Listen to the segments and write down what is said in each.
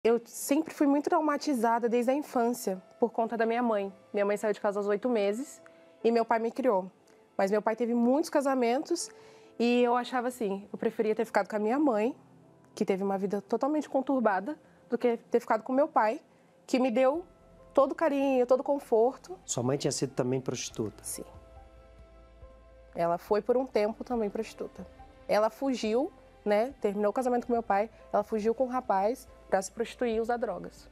Eu sempre fui muito traumatizada desde a infância, por conta da minha mãe. Minha mãe saiu de casa aos 8 meses e meu pai me criou. Mas meu pai teve muitos casamentos e eu achava assim, eu preferia ter ficado com a minha mãe, que teve uma vida totalmente conturbada, do que ter ficado com meu pai, que me deu todo carinho, todo conforto. Sua mãe tinha sido também prostituta? Sim. Ela foi por um tempo também prostituta. Ela fugiu, né? Terminou o casamento com meu pai, ela fugiu com um rapaz para se prostituir e usar drogas.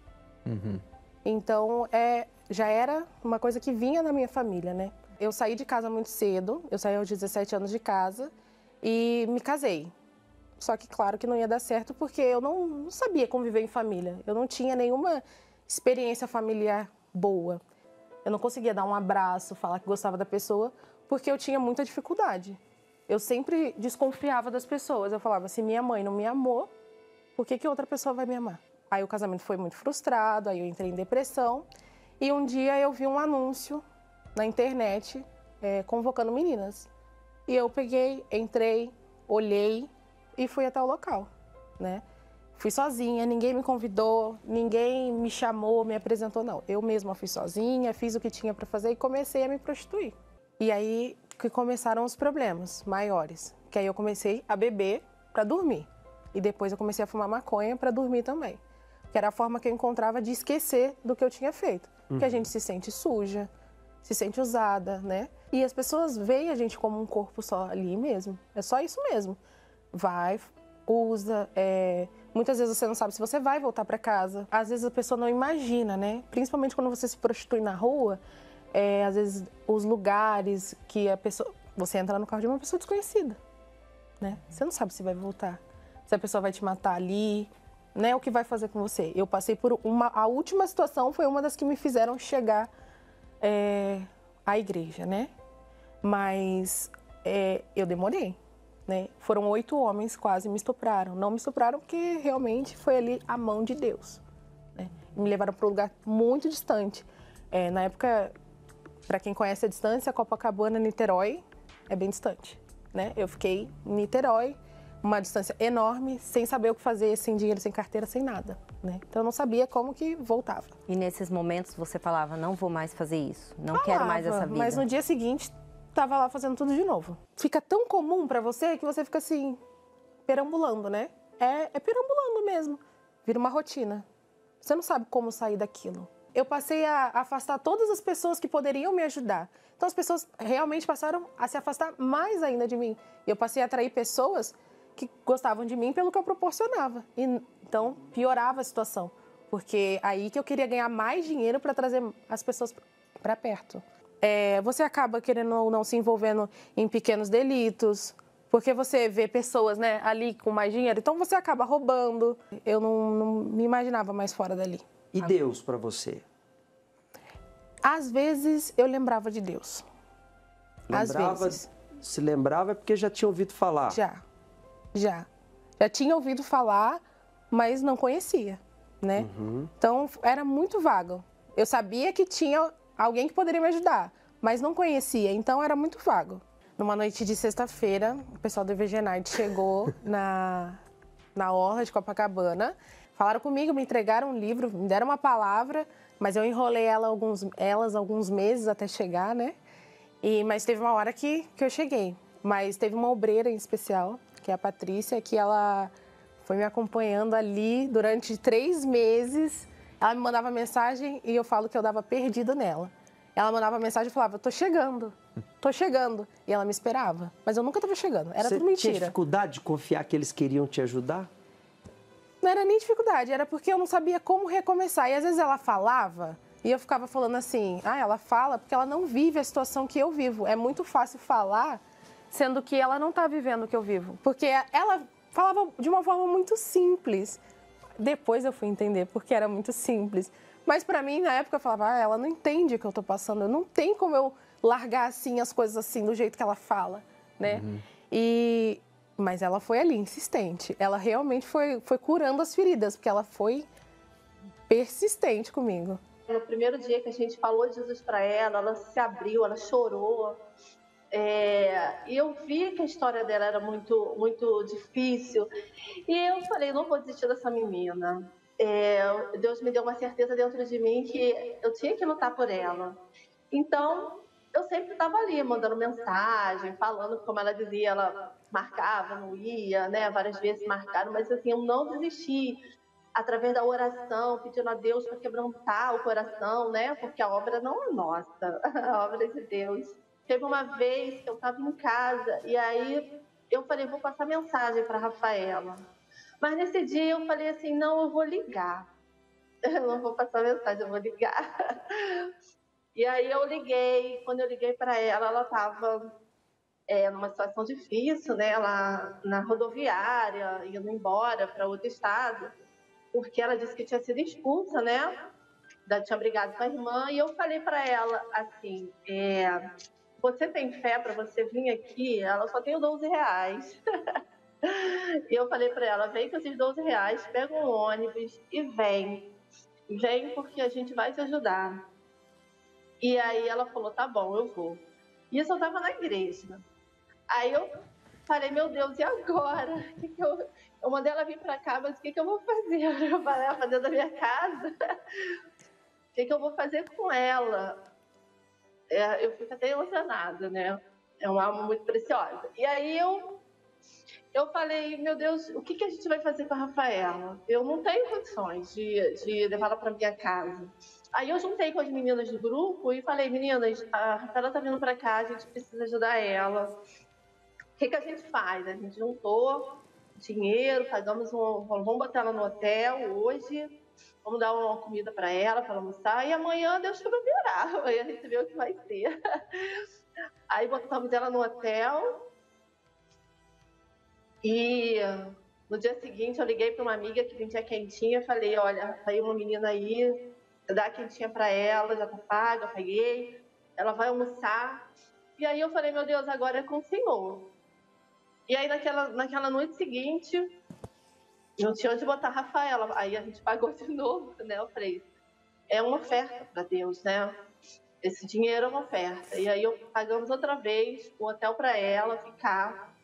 Então, já era uma coisa que vinha na minha família, né? Eu saí de casa muito cedo, eu saí aos 17 anos de casa e me casei. Só que, claro, que não ia dar certo porque eu não sabia conviver em família. Eu não tinha nenhuma experiência familiar boa. Eu não conseguia dar um abraço, falar que gostava da pessoa, porque eu tinha muita dificuldade. Eu sempre desconfiava das pessoas. Eu falava, se minha mãe não me amou, por que outra pessoa vai me amar? Aí o casamento foi muito frustrado, aí eu entrei em depressão. E um dia eu vi um anúncio na internet convocando meninas. E eu peguei, entrei, olhei e fui até o local, né? Fui sozinha, ninguém me convidou, ninguém me chamou, me apresentou, não. Eu mesma fui sozinha, fiz o que tinha para fazer e comecei a me prostituir. E aí que começaram os problemas maiores, que aí eu comecei a beber para dormir. E depois eu comecei a fumar maconha para dormir também. Que era a forma que eu encontrava de esquecer do que eu tinha feito. Porque a gente se sente suja, se sente usada, né? E as pessoas veem a gente como um corpo só ali mesmo. É só isso mesmo. Vai, usa, muitas vezes você não sabe se você vai voltar para casa. Às vezes a pessoa não imagina, né? Principalmente quando você se prostitui na rua, às vezes os lugares que a pessoa... Você entra no carro de uma pessoa desconhecida, né? Você não sabe se vai voltar, se a pessoa vai te matar ali, né? O que vai fazer com você. Eu passei por a última situação foi uma das que me fizeram chegar à igreja, né? Mas eu demorei. Né? Foram 8 homens quase me estupraram. Não me estupraram porque realmente foi ali a mão de Deus. Né? Me levaram para um lugar muito distante. Na época, para quem conhece a distância, Copacabana, Niterói, é bem distante. Né? Eu fiquei em Niterói, uma distância enorme, sem saber o que fazer, sem dinheiro, sem carteira, sem nada. Né? Então eu não sabia como que voltava. E nesses momentos você falava, não vou mais fazer isso, não quero mais essa vida. Mas no dia seguinte... Tava lá fazendo tudo de novo. Fica tão comum pra você que você fica assim, perambulando, né? É perambulando mesmo. Vira uma rotina. Você não sabe como sair daquilo. Eu passei a afastar todas as pessoas que poderiam me ajudar. Então as pessoas realmente passaram a se afastar mais ainda de mim. E eu passei a atrair pessoas que gostavam de mim pelo que eu proporcionava. E, então piorava a situação. Porque aí que eu queria ganhar mais dinheiro para trazer as pessoas para perto. Você acaba querendo ou não se envolvendo em pequenos delitos, porque você vê pessoas, né, ali com mais dinheiro, então você acaba roubando. Eu não me imaginava mais fora dali. E Deus para você? Às vezes eu lembrava de Deus. Às vezes. Se lembrava é porque já tinha ouvido falar? Já tinha ouvido falar, mas não conhecia, né? Então era muito vago. Eu sabia que tinha alguém que poderia me ajudar, mas não conhecia, então era muito vago. Numa noite de sexta-feira, o pessoal do EVG Night chegou na orla de Copacabana, falaram comigo, me entregaram um livro, me deram uma palavra, mas eu enrolei elas alguns meses até chegar, né? Mas teve uma hora que eu cheguei. Mas teve uma obreira em especial, que é a Patrícia, que ela foi me acompanhando ali durante 3 meses. Ela me mandava mensagem e eu falo que eu dava perdida nela. Ela mandava mensagem e falava, tô chegando. E ela me esperava. Mas eu nunca estava chegando, era tudo mentira. Você tinha dificuldade de confiar que eles queriam te ajudar? Não era nem dificuldade, era porque eu não sabia como recomeçar. E às vezes ela falava e eu ficava falando assim, ela fala porque ela não vive a situação que eu vivo. É muito fácil falar, sendo que ela não está vivendo o que eu vivo. Porque ela falava de uma forma muito simples. Depois eu fui entender porque era muito simples. Mas pra mim, na época, eu falava, ela não entende o que eu tô passando. Não tem como eu largar assim as coisas assim, do jeito que ela fala, né? Mas ela foi ali, insistente. Ela realmente foi curando as feridas, porque ela foi persistente comigo. No primeiro dia que a gente falou de Jesus pra ela se abriu, ela chorou. E eu vi que a história dela era muito, muito difícil. E eu falei, não vou desistir dessa menina. Deus me deu uma certeza dentro de mim que eu tinha que lutar por ela. Então, eu sempre estava ali, mandando mensagem, falando, como ela dizia, ela marcava, não ia, né? Várias vezes marcaram, mas assim, eu não desisti. Através da oração, pedindo a Deus para quebrantar o coração, né? Porque a obra não é nossa, a obra é de Deus. Teve uma vez que eu estava em casa e aí eu falei, vou passar mensagem para a Rafaela. Mas nesse dia eu falei assim, não, eu vou ligar. Eu não vou passar mensagem, eu vou ligar. E aí eu liguei, quando eu liguei para ela, ela estava numa situação difícil, né? Lá na rodoviária, indo embora para outro estado, porque ela disse que tinha sido expulsa, né? Tinha brigado com a irmã, e eu falei para ela assim, você tem fé para você vir aqui? Ela só tem R$12. E eu falei para ela, vem com esses R$12, pega um ônibus e vem. Vem porque a gente vai te ajudar. E aí ela falou, tá bom, eu vou. E isso eu estava na igreja. Aí eu falei, meu Deus, e agora? Eu mandei ela vir para cá, mas o que eu vou fazer? Eu falei, ela fazer da minha casa? O que eu vou fazer com ela? Eu fico até emocionada, né? É uma alma muito preciosa. E aí eu falei, meu Deus, o que a gente vai fazer com a Rafaela? Eu não tenho condições de levá-la para minha casa. Aí eu juntei com as meninas do grupo e falei, meninas, a Rafaela tá vindo para cá, a gente precisa ajudar ela. O que a gente faz? A gente juntou dinheiro, vamos botar ela no hotel hoje, vamos dar uma comida para ela almoçar, e amanhã Deus proverá, amanhã a gente vê o que vai ser. Aí botamos ela no hotel, e no dia seguinte eu liguei para uma amiga que vendia quentinha, falei, olha, saiu uma menina aí, dá a quentinha para ela, já tá paga, eu paguei, ela vai almoçar. E aí eu falei, meu Deus, agora é com o Senhor. E aí naquela noite seguinte, não tinha onde botar a Rafaela, aí a gente pagou de novo, né? Eu falei, é uma oferta para Deus, né? Esse dinheiro é uma oferta. E aí pagamos outra vez o hotel para ela ficar.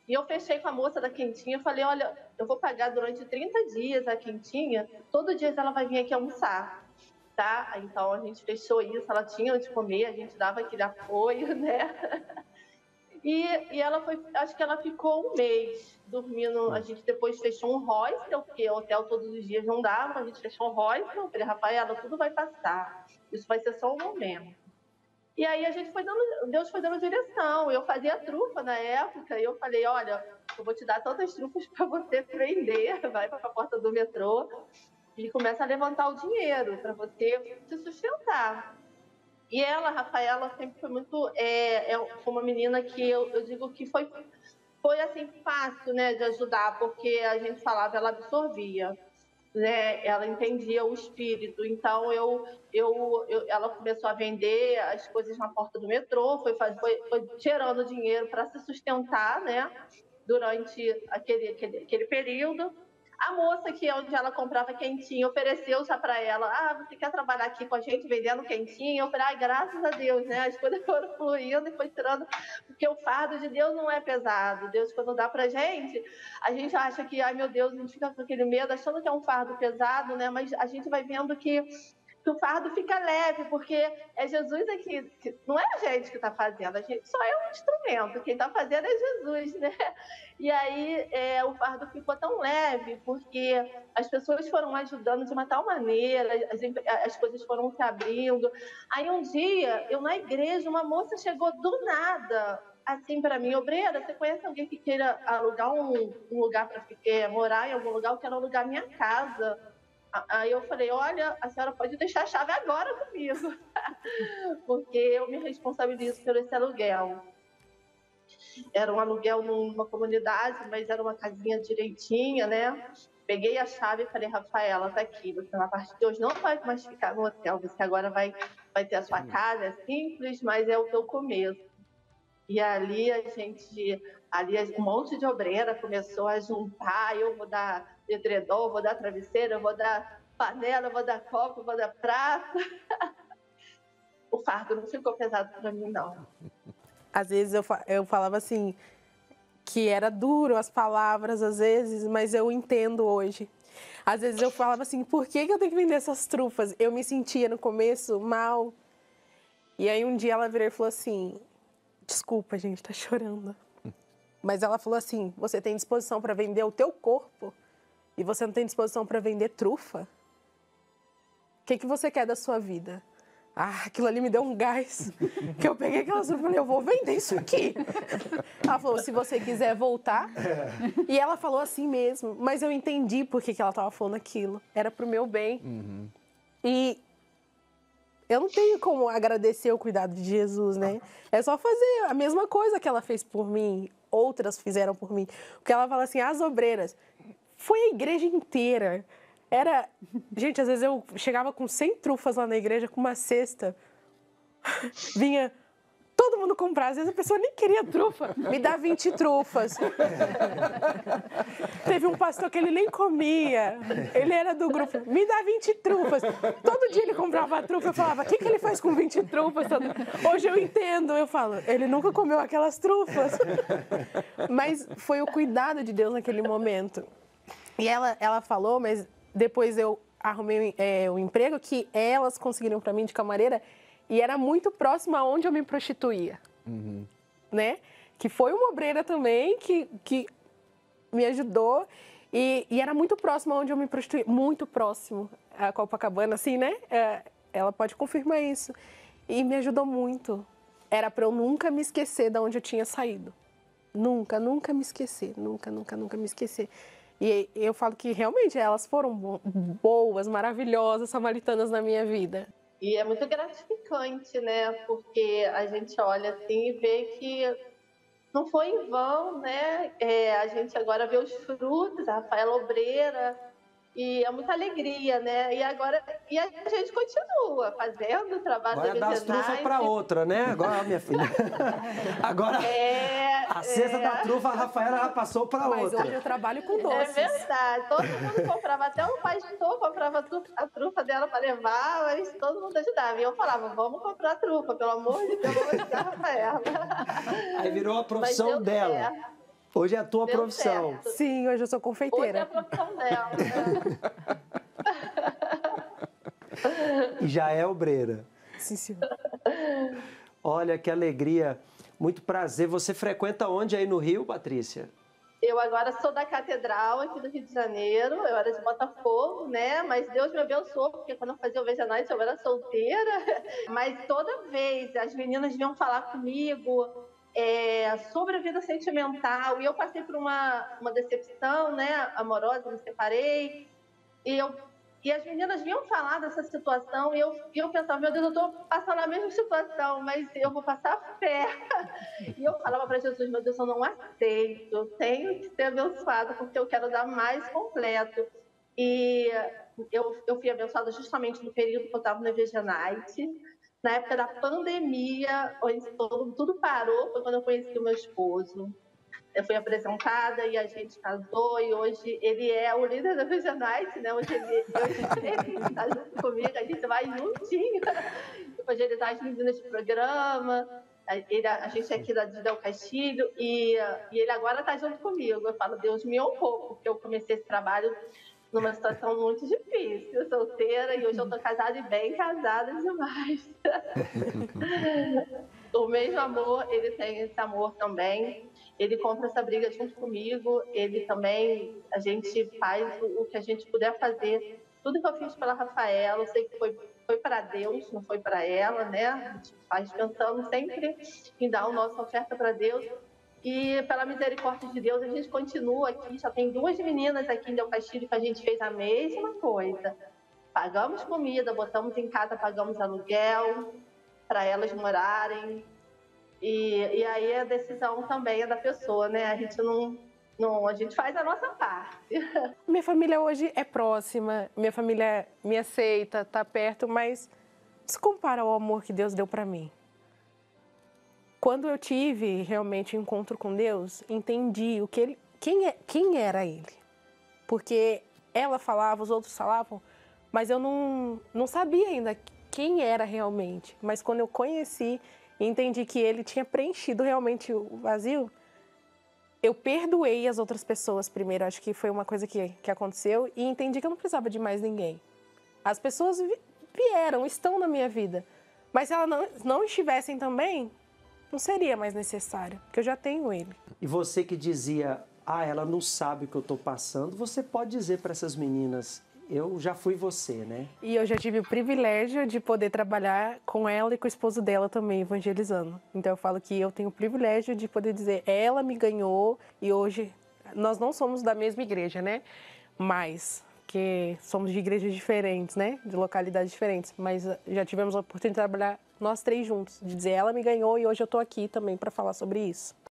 E eu fechei com a moça da quentinha, falei, olha, eu vou pagar durante 30 dias a quentinha, todo dia ela vai vir aqui almoçar, tá? Então a gente fechou isso, ela tinha onde comer, a gente dava aquele apoio, né? E ela foi, acho que ela ficou um mês dormindo. A gente depois fechou um hostel, porque o hotel todos os dias não dava, a gente fechou um hostel. Eu falei, Rafaela, tudo vai passar, isso vai ser só um momento. E aí Deus foi dando direção. Eu fazia trufa na época, e eu falei, olha, eu vou te dar tantas trufas para você vender, vai para a porta do metrô e começa a levantar o dinheiro para você se sustentar. E ela, Rafaela, sempre foi muito... foi uma menina que eu digo que foi assim, fácil, né, de ajudar, porque a gente falava, ela absorvia, né? Ela entendia o espírito. Então, ela começou a vender as coisas na porta do metrô, foi gerando dinheiro para se sustentar, né, durante aquele período. A moça que onde ela comprava quentinho ofereceu já para ela, você quer trabalhar aqui com a gente vendendo quentinho? Eu falei, graças a Deus, né? As coisas foram fluindo e foi tirando, porque o fardo de Deus não é pesado. Deus, quando dá pra gente, a gente acha que, ai meu Deus, a gente fica com aquele medo, achando que é um fardo pesado, né? Mas a gente vai vendo que o fardo fica leve, porque é Jesus aqui, não é a gente que está fazendo, a gente só é um instrumento, quem está fazendo é Jesus, né? E aí o fardo ficou tão leve, porque as pessoas foram ajudando de uma tal maneira, as coisas foram se abrindo. Aí um dia, eu na igreja, uma moça chegou do nada, assim para mim, obreira, você conhece alguém que queira alugar um lugar para morar em algum lugar? Eu quero alugar minha casa. Aí eu falei, olha, a senhora pode deixar a chave agora comigo, porque eu me responsabilizo por esse aluguel. Era um aluguel numa comunidade, mas era uma casinha direitinha, né? Peguei a chave e falei, Rafaela, tá aqui, você a partir de hoje não vai mais ficar no hotel, você agora vai ter a sua casa, é simples, mas é o teu começo. E ali um monte de obreira começou a juntar, eu vou dar edredom, vou dar travesseiro, eu vou dar panela, eu vou dar copo, eu vou dar prato. O fardo não ficou pesado para mim, não. Às vezes eu falava assim, que era duro as palavras às vezes, mas eu entendo hoje. Às vezes eu falava assim, por que eu tenho que vender essas trufas? Eu me sentia no começo mal. E aí um dia ela virou e falou assim, desculpa, gente, tá chorando. Mas ela falou assim, você tem disposição para vender o teu corpo e você não tem disposição para vender trufa? O que você quer da sua vida? Ah, aquilo ali me deu um gás. Que eu peguei aquelas trufas e falei, eu vou vender isso aqui. Ela falou, se você quiser voltar. E ela falou assim mesmo, mas eu entendi por que ela estava falando aquilo. Era pro meu bem. E eu não tenho como agradecer o cuidado de Jesus, né? É só fazer a mesma coisa que ela fez por mim, outras fizeram por mim. Porque ela fala assim, as obreiras, foi a igreja inteira. Era... Gente, às vezes eu chegava com 100 trufas lá na igreja, com uma cesta. Vinha todo mundo comprar. Às vezes a pessoa nem queria trufa. Me dá 20 trufas. Teve um pastor que ele nem comia. Ele era do grupo. Me dá 20 trufas. Todo dia ele comprava a trufa. Eu falava, o que ele faz com 20 trufas? Hoje eu entendo. Eu falo, ele nunca comeu aquelas trufas. Mas foi o cuidado de Deus naquele momento. E ela falou, mas... Depois eu arrumei um emprego que elas conseguiram para mim de camareira e era muito próximo aonde eu me prostituía, né? Que foi uma obreira também que me ajudou e era muito próximo aonde eu me prostituía, muito próximo a Copacabana, assim, né? Ela pode confirmar isso. E me ajudou muito. Era para eu nunca me esquecer de onde eu tinha saído. Nunca me esquecer. Nunca me esquecer. E eu falo que realmente elas foram boas, maravilhosas, samaritanas na minha vida. E é muito gratificante, né? Porque a gente olha assim e vê que não foi em vão, né? A gente agora vê os frutos, a Rafaela obreira, e é muita alegria, né? E a gente continua fazendo o trabalho da Vai dar as trufas para outra, né? Agora, minha filha. Agora, a cesta da trufa, a Rafaela já passou para outra. Mas hoje eu trabalho com doces. É verdade. Todo mundo comprava, até o pastor comprava a trufa dela para levar, mas todo mundo ajudava. E eu falava, vamos comprar a trufa, pelo amor de Deus, vamos ajudar a Rafaela. Aí virou a profissão dela. Certo. Hoje é a tua Deu profissão. certo. Sim, hoje eu sou confeiteira. Hoje é a profissão dela. E já é obreira. Sim, senhor. Olha, que alegria. Muito prazer. Você frequenta onde aí no Rio, Patrícia? Eu agora sou da Catedral aqui do Rio de Janeiro. Eu era de Botafogo, né? Mas Deus me abençoou, porque quando eu fazia o Veja Night eu era solteira. Mas toda vez as meninas vinham falar comigo sobre a vida sentimental. E eu passei por uma decepção, né? Amorosa, me separei. E as meninas vinham falar dessa situação e eu pensava, meu Deus, eu estou passando a mesma situação, mas eu vou passar fé. E eu falava para Jesus, meu Deus, eu não aceito, eu tenho que ser abençoada porque eu quero dar mais completo. E eu fui abençoada justamente no período que eu estava no Veja Night, na época da pandemia, onde tudo parou, foi quando eu conheci o meu esposo. Eu fui apresentada e a gente casou e hoje ele é o líder da Veja Night, né? Hoje ele está junto comigo, a gente vai juntinho. Hoje ele dá as meninas de programa, a gente é aqui de Del Castilho e ele agora está junto comigo. Eu falo, Deus me honrou, porque eu comecei esse trabalho numa situação muito difícil, solteira, e hoje eu estou casada e bem casada demais. O mesmo amor, ele tem esse amor também. Ele compra essa briga junto comigo, ele também, a gente faz o que a gente puder fazer. Tudo que eu fiz pela Rafaela, eu sei que foi para Deus, não foi para ela, né? A gente faz pensando sempre em dar a nossa oferta para Deus. E pela misericórdia de Deus, a gente continua aqui. Já tem 2 meninas aqui em Del Castilho que a gente fez a mesma coisa. Pagamos comida, botamos em casa, pagamos aluguel para elas morarem. E aí a decisão também é da pessoa, né? A gente a gente faz a nossa parte. Minha família hoje é próxima, minha família me aceita, tá perto, mas se compara ao amor que Deus deu para mim. Quando eu tive realmente um encontro com Deus, entendi quem era Ele. Porque ela falava, os outros falavam, mas eu não sabia ainda quem era realmente. Mas quando eu conheci e entendi que Ele tinha preenchido realmente o vazio, eu perdoei as outras pessoas primeiro, acho que foi uma coisa que aconteceu, e entendi que eu não precisava de mais ninguém. As pessoas vieram, estão na minha vida, mas se elas não estivessem também, não seria mais necessário, porque eu já tenho ele. E você que dizia, ela não sabe o que eu estou passando, você pode dizer para essas meninas, eu já fui você, né? E eu já tive o privilégio de poder trabalhar com ela e com o esposo dela também, evangelizando. Então eu falo que eu tenho o privilégio de poder dizer, ela me ganhou e hoje nós não somos da mesma igreja, né? Mas que somos de igrejas diferentes, né? De localidades diferentes, mas já tivemos a oportunidade de trabalhar nós três juntos, de dizer, ela me ganhou e hoje eu estou aqui também para falar sobre isso.